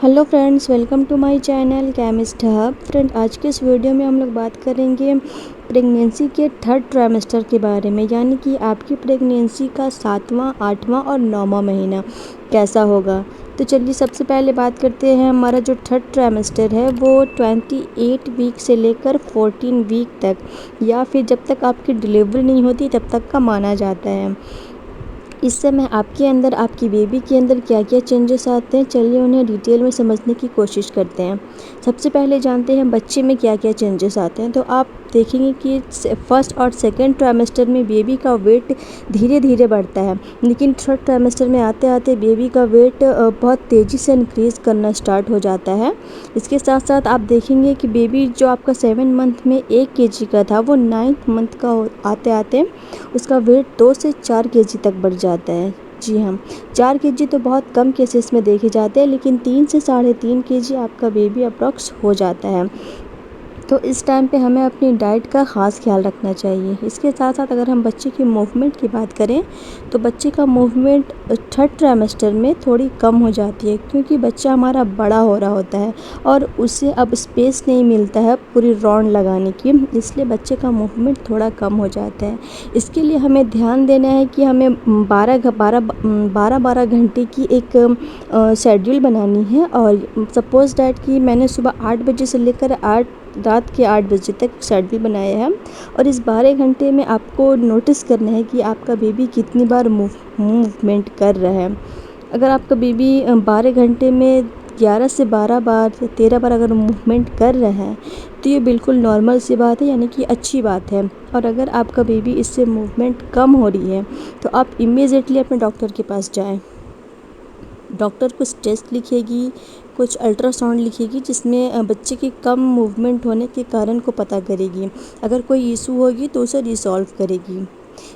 Hello friends, welcome to my channel Chemist Hub. Friend, आज के इस वीडियो में हम लोग बात करेंगे प्रेगनेंसी के थर्ड ट्राइमेस्टर के बारे में, यानी कि आपकी प्रेगनेंसी का 7वां, 8वां और 9वां महीना कैसा होगा। तो चलिए सबसे पहले बात करते हैं। हमारा जो थर्ड ट्राइमेस्टर है वो 28 वीक से लेकर 14 वीक तक, या फिर जब तक आपकी डिलीवरी नहीं होती तब तक का माना जाता है। इस समय आपके अंदर, आपकी बेबी के अंदर क्या क्या चेंजेस आते हैं, चलिए उन्हें डिटेल में समझने की कोशिश करते हैं। सबसे पहले जानते हैं बच्चे में क्या क्या चेंजेस आते हैं। तो आप देखेंगे कि फर्स्ट और सेकंड ट्राइमेस्टर में बेबी का वेट धीरे धीरे बढ़ता है, लेकिन थर्ड ट्राइमेस्टर में आते आते बेबी का वेट बहुत तेज़ी से इंक्रीज़ करना स्टार्ट हो जाता है। इसके साथ साथ आप देखेंगे कि बेबी जो आपका 7 मंथ में 1 kg का था, वो 9th मंथ का आते आते उसका वेट 2 से 4 kg तक बढ़ जाता है। जी हाँ, 4 kg तो बहुत कम केसेस में देखे जाते हैं, लेकिन 3 से 3.5 kg आपका बेबी अप्रॉक्स हो जाता है। तो इस टाइम पे हमें अपनी डाइट का ख़ास ख्याल रखना चाहिए। इसके साथ साथ अगर हम बच्चे की मूवमेंट की बात करें, तो बच्चे का मूवमेंट थर्ड ट्राइमेस्टर में थोड़ी कम हो जाती है, क्योंकि बच्चा हमारा बड़ा हो रहा होता है और उसे अब स्पेस नहीं मिलता है पूरी रौंड लगाने की, इसलिए बच्चे का मूवमेंट थोड़ा कम हो जाता है। इसके लिए हमें ध्यान देना है कि हमें 12 घंटे की एक शेड्यूल बनानी है। और सपोज़ डैट कि मैंने सुबह 8 बजे से लेकर रात के 8 बजे तक शेड्यूल बनाया है, और इस 12 घंटे में आपको नोटिस करना है कि आपका बेबी कितनी बार मूवमेंट कर रहा है। अगर आपका बेबी 12 घंटे में 11 से 12 बार या 13 बार अगर मूवमेंट कर रहा है, तो ये बिल्कुल नॉर्मल सी बात है, यानी कि अच्छी बात है। और अगर आपका बेबी इससे मूवमेंट कम हो रही है, तो आप इमीडिएटली अपने डॉक्टर के पास जाएं। डॉक्टर कुछ टेस्ट लिखेगी, कुछ अल्ट्रासाउंड लिखेगी, जिसमें बच्चे की कम मूवमेंट होने के कारण को पता करेगी। अगर कोई इशू होगी तो उसे रिसॉल्व करेगी।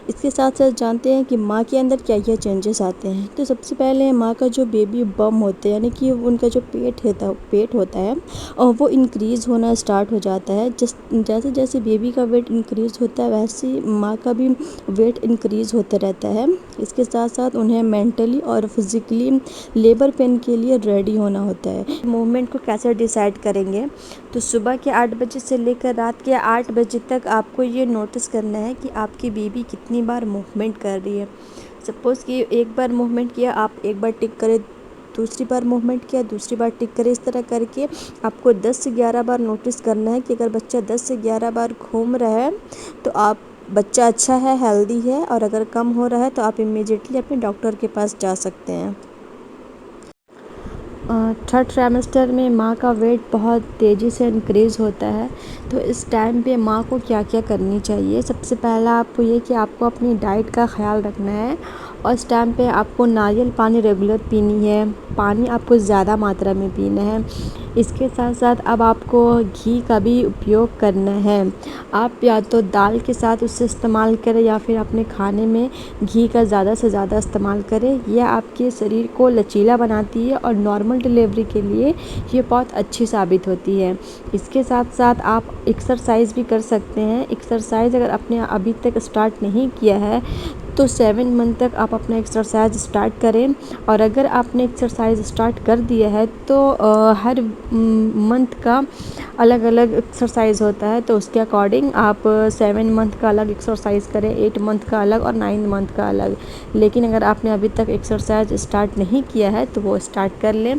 इसके साथ साथ जानते हैं कि माँ के अंदर क्या क्या चेंजेस आते हैं। तो सबसे पहले माँ का जो बेबी बम होते हैं, यानी कि उनका जो पेट होता है, और वो इंक्रीज़ होना स्टार्ट हो जाता है। जैसे जैसे बेबी का वेट इंक्रीज़ होता है, वैसे ही माँ का भी वेट इंक्रीज़ होता रहता है। इसके साथ साथ उन्हें मेंटली और फिज़िकली लेबर पेन के लिए रेडी होना होता है। मूवमेंट को कैसे डिसाइड करेंगे, तो सुबह के 8 बजे से लेकर रात के 8 बजे तक आपको ये नोटिस करना है कि आपकी बेबी कितनी बार मूवमेंट कर रही है। सपोज़ कि एक बार मूवमेंट किया, आप एक बार टिक करें, दूसरी बार मूवमेंट किया, दूसरी बार टिक करें। इस तरह करके आपको 10 से 11 बार नोटिस करना है कि अगर बच्चा 10 से 11 बार घूम रहा है तो आप बच्चा अच्छा है, हेल्दी है। और अगर कम हो रहा है तो आप इमीडिएटली अपने डॉक्टर के पास जा सकते हैं। थर्ड ट्राइमेस्टर में माँ का वेट बहुत तेज़ी से इंक्रीज़ होता है। तो इस टाइम पे माँ को क्या क्या करनी चाहिए। सबसे पहला आपको ये कि आपको अपनी डाइट का ख्याल रखना है, और इस टाइम पे आपको नारियल पानी रेगुलर पीनी है। पानी आपको ज़्यादा मात्रा में पीना है। इसके साथ साथ अब आपको घी का भी उपयोग करना है। आप या तो दाल के साथ उससे इस्तेमाल करें, या फिर अपने खाने में घी का ज़्यादा से ज़्यादा इस्तेमाल करें। यह आपके शरीर को लचीला बनाती है और नॉर्मल डिलीवरी के लिए ये बहुत अच्छी साबित होती है। इसके साथ साथ आप एक्सरसाइज भी कर सकते हैं। एक्सरसाइज अगर आपने अभी तक स्टार्ट नहीं किया है, तो 7 मंथ तक आप अपना एक्सरसाइज स्टार्ट करें। और अगर आपने एक्सरसाइज स्टार्ट कर दिया है, तो हर मंथ का अलग अलग एक्सरसाइज होता है, तो उसके अकॉर्डिंग आप 7 मंथ का अलग एक्सरसाइज करें, 8 मंथ का अलग और 9 मंथ का अलग। लेकिन अगर आपने अभी तक एक्सरसाइज स्टार्ट नहीं किया है, तो वो स्टार्ट कर लें।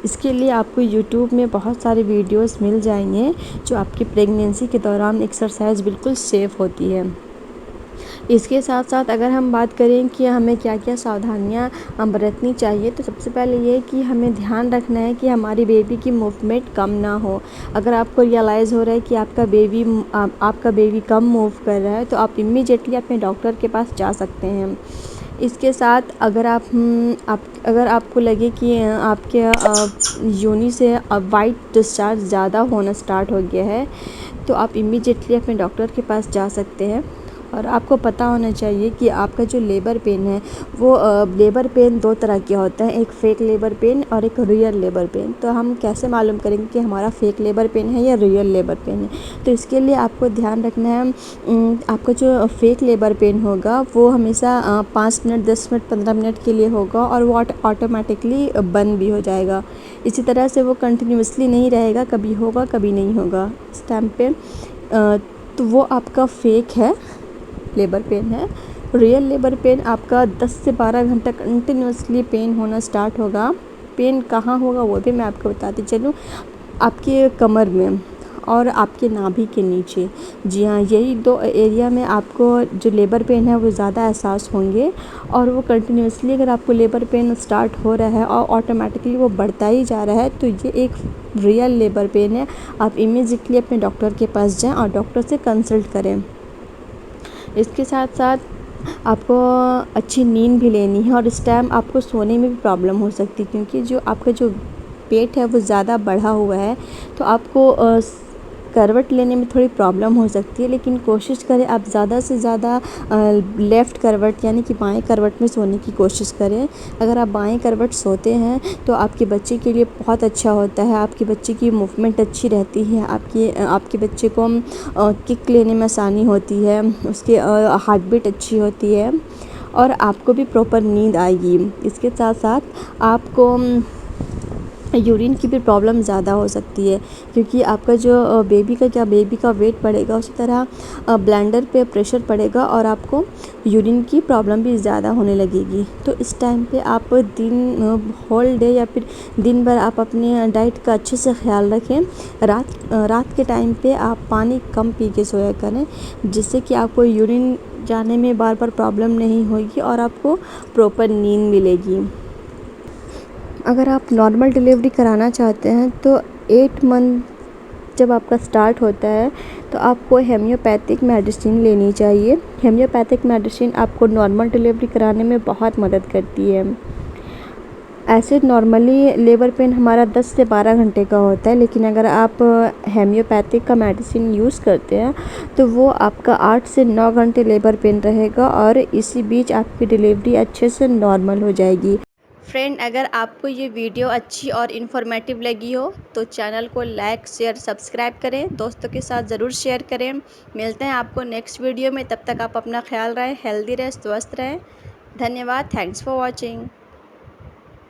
इसके लिए आपको यूट्यूब में बहुत सारे वीडियोस मिल जाएंगे, जो आपकी प्रेगनेंसी के दौरान एक्सरसाइज बिल्कुल सेफ़ होती है। इसके साथ साथ अगर हम बात करें कि हमें क्या क्या सावधानियाँ बरतनी चाहिए, तो सबसे पहले ये कि हमें ध्यान रखना है कि हमारी बेबी की मूवमेंट कम ना हो। अगर आपको रियलाइज़ हो रहा है कि आपका बेबी कम मूव कर रहा है, तो आप इमीडिएटली अपने डॉक्टर के पास जा सकते हैं। इसके साथ अगर आपको लगे कि आपके योनि से वाइट डिस्चार्ज ज़्यादा होना स्टार्ट हो गया है, तो आप इमीडिएटली अपने डॉक्टर के पास जा सकते हैं। और आपको पता होना चाहिए कि आपका जो लेबर पेन है वो लेबर पेन दो तरह के होते हैं, एक फेक लेबर पेन और एक रियल लेबर पेन। तो हम कैसे मालूम करेंगे कि हमारा फेक लेबर पेन है या रियल लेबर पेन है? तो इसके लिए आपको ध्यान रखना है, आपका जो फेक लेबर पेन होगा वो हमेशा 5 मिनट 10 मिनट 15 मिनट के लिए होगा और वो ऑटोमेटिकली बंद भी हो जाएगा। इसी तरह से वो कंटिन्यूसली नहीं रहेगा, कभी होगा कभी नहीं होगा। इस टाइम पे तो वो आपका फेक है लेबर पेन है। रियल लेबर पेन आपका 10 से 12 घंटा कंटिन्यूसली पेन होना स्टार्ट होगा। पेन कहाँ होगा वो भी मैं आपको बताती चलूँ, आपके कमर में और आपके नाभि के नीचे। जी हाँ, यही दो एरिया में आपको जो लेबर पेन है वो ज़्यादा एहसास होंगे। और वो कंटिन्यूसली अगर आपको लेबर पेन स्टार्ट हो रहा है और ऑटोमेटिकली वो बढ़ता ही जा रहा है तो ये एक रियल लेबर पेन है। आप इमीडिएटली अपने डॉक्टर के पास जाएं और डॉक्टर से कंसल्ट करें। इसके साथ साथ आपको अच्छी नींद भी लेनी है और इस टाइम आपको सोने में भी प्रॉब्लम हो सकती है, क्योंकि जो आपका जो पेट है वो ज़्यादा बढ़ा हुआ है। तो आपको करवट लेने में थोड़ी प्रॉब्लम हो सकती है, लेकिन कोशिश करें आप ज़्यादा से ज़्यादा लेफ़्ट करवट यानी कि बाएं करवट में सोने की कोशिश करें। अगर आप बाएं करवट सोते हैं तो आपके बच्चे के लिए बहुत अच्छा होता है, आपके बच्चे की मूवमेंट अच्छी रहती है, आपके बच्चे को किक लेने में आसानी होती है, उसकी हार्ट बीट अच्छी होती है और आपको भी प्रॉपर नींद आएगी। इसके साथ साथ आपको यूरिन की भी प्रॉब्लम ज़्यादा हो सकती है, क्योंकि आपका जो बेबी का वेट बढ़ेगा उसी तरह ब्लैंडर पे प्रेशर पड़ेगा और आपको यूरिन की प्रॉब्लम भी ज़्यादा होने लगेगी। तो इस टाइम पे आप होल डे या फिर दिन भर आप अपने डाइट का अच्छे से ख्याल रखें। रात के टाइम पे आप पानी कम पी के सोया करें, जिससे कि आपको यूरिन जाने में बार बार प्रॉब्लम नहीं होगी और आपको प्रॉपर नींद मिलेगी। अगर आप नॉर्मल डिलीवरी कराना चाहते हैं तो 8 मंथ जब आपका स्टार्ट होता है तो आपको होम्योपैथिक मेडिसिन लेनी चाहिए। होम्योपैथिक मेडिसिन आपको नॉर्मल डिलीवरी कराने में बहुत मदद करती है। ऐसे नॉर्मली लेबर पेन हमारा 10 से 12 घंटे का होता है, लेकिन अगर आप होम्योपैथिक का मेडिसिन यूज़ करते हैं तो वो आपका 8 से 9 घंटे लेबर पेन रहेगा और इसी बीच आपकी डिलीवरी अच्छे से नॉर्मल हो जाएगी। फ्रेंड, अगर आपको ये वीडियो अच्छी और इन्फॉर्मेटिव लगी हो तो चैनल को लाइक शेयर सब्सक्राइब करें, दोस्तों के साथ ज़रूर शेयर करें। मिलते हैं आपको नेक्स्ट वीडियो में, तब तक आप अपना ख्याल रखें, हेल्दी रहें, स्वस्थ रहें। धन्यवाद। Thanks for watching.